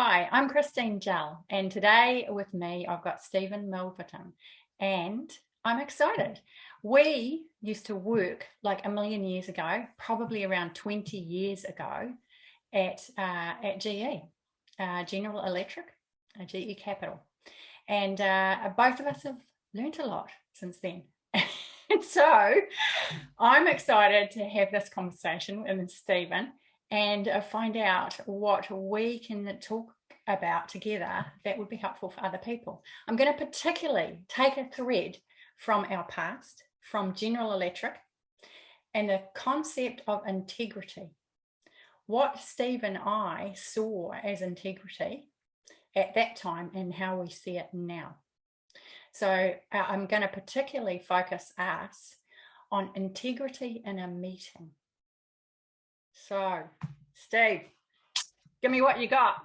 Hi, I'm Christine Jull, and today with me I've got Stephen Milverton, and I'm excited. We used to work like a million years ago, probably around 20 years ago, at GE, General Electric, GE Capital, and both of us have learnt a lot since then. And so I'm excited to have this conversation with Stephen and find out what we can talk about together that would be helpful for other people. I'm going to particularly take a thread from our past, from General Electric, and the concept of integrity. What Steve and I saw as integrity at that time and how we see it now. So I'm going to particularly focus us on integrity in a meeting. So, Steve, give me what you got.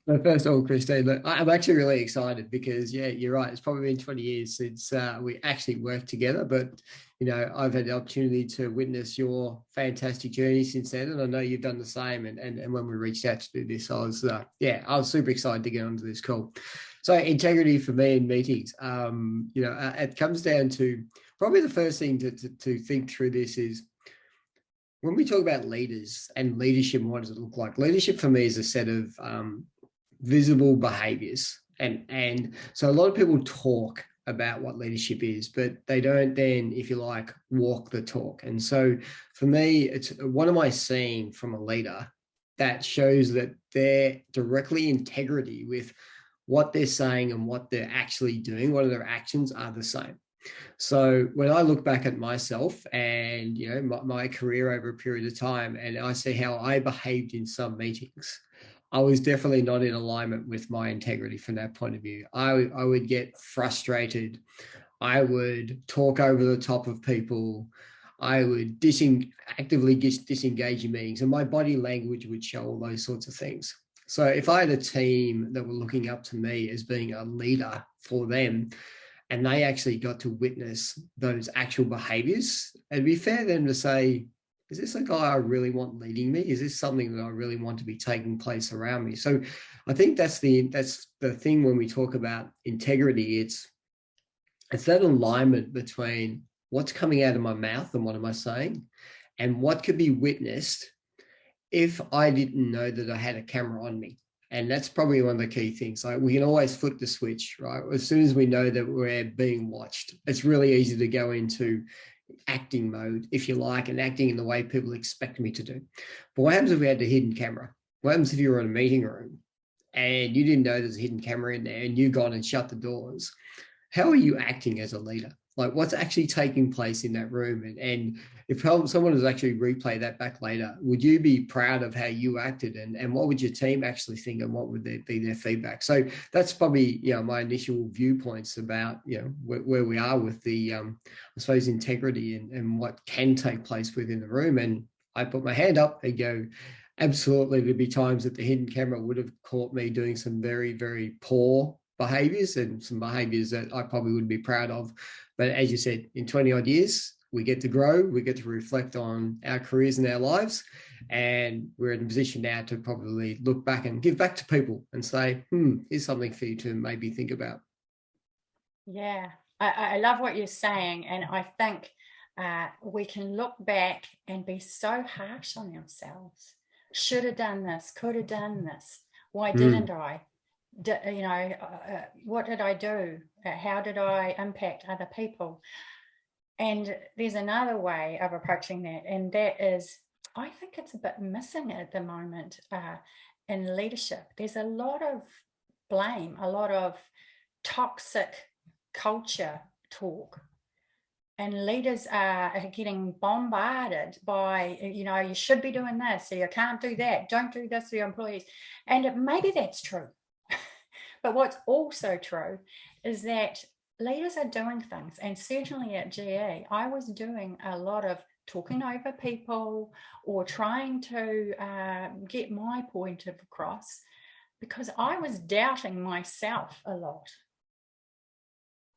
Well, first of all, Christine, look, I'm actually really excited because, yeah, you're right. It's probably been 20 years since we actually worked together. But, you know, I've had the opportunity to witness your fantastic journey since then. And I know you've done the same. And when we reached out to do this, I was super excited to get onto this call. So integrity for me in meetings, it comes down to probably the first thing to think through this is, when we talk about leaders and leadership, what does it look like? Leadership for me is a set of visible behaviours. And so a lot of people talk about what leadership is, but they don't then, if you like, walk the talk. And so for me, it's what am I seeing from a leader that shows that they're directly integrity with what they're saying and what they're actually doing, what their actions are the same. So when I look back at myself and, you know, my career over a period of time, and I see how I behaved in some meetings, I was definitely not in alignment with my integrity from that point of view. I would get frustrated. I would talk over the top of people. I would actively disengage in meetings, and my body language would show all those sorts of things. So if I had a team that were looking up to me as being a leader for them, and they actually got to witness those actual behaviors, it'd be fair to them to say, is this a guy I really want leading me? Is this something that I really want to be taking place around me? So I think that's the thing when we talk about integrity. It's that alignment between what's coming out of my mouth and what am I saying, and what could be witnessed if I didn't know that I had a camera on me. And that's probably one of the key things. Like, we can always flip the switch, right? As soon as we know that we're being watched, it's really easy to go into acting mode, if you like, and acting in the way people expect me to do. But what happens if we had a hidden camera? What happens if you were in a meeting room and you didn't know there's a hidden camera in there and you gone and shut the doors? How are you acting as a leader? Like, what's actually taking place in that room? And if someone was actually replay that back later, would you be proud of how you acted? And what would your team actually think? And what would be their feedback? So that's probably, you know, my initial viewpoints about, you know, where we are with the, I suppose, integrity and what can take place within the room. And I put my hand up and go, absolutely, there'd be times that the hidden camera would have caught me doing some very, very poor behaviors and some behaviors that I probably wouldn't be proud of. But as you said, in 20 odd years, we get to grow, we get to reflect on our careers and our lives. And we're in a position now to probably look back and give back to people and say, here's something for you to maybe think about. Yeah, I love what you're saying. And I think we can look back and be so harsh on ourselves. Should have done this, could have done this. Why didn't I? What did I do? How did I impact other people? And there's another way of approaching that, and that is, I think it's a bit missing at the moment in leadership. There's a lot of blame, a lot of toxic culture talk, and leaders are getting bombarded by, you know, you should be doing this, or you can't do that, don't do this for your employees. And maybe that's true. But what's also true is that leaders are doing things, and certainly at GE, I was doing a lot of talking over people or trying to get my point across because I was doubting myself a lot.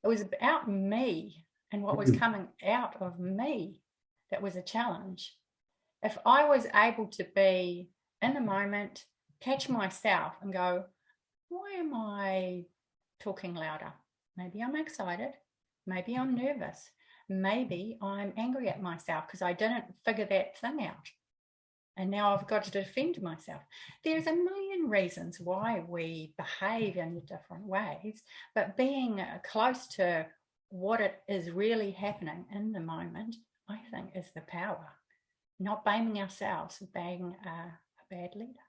It was about me and what was coming out of me that was a challenge. If I was able to be in the moment, catch myself and go, why am I talking louder? Maybe I'm excited. Maybe I'm nervous. Maybe I'm angry at myself because I didn't figure that thing out. And now I've got to defend myself. There's a million reasons why we behave in different ways, but being close to what it is really happening in the moment, I think, is the power. Not blaming ourselves for being a bad leader.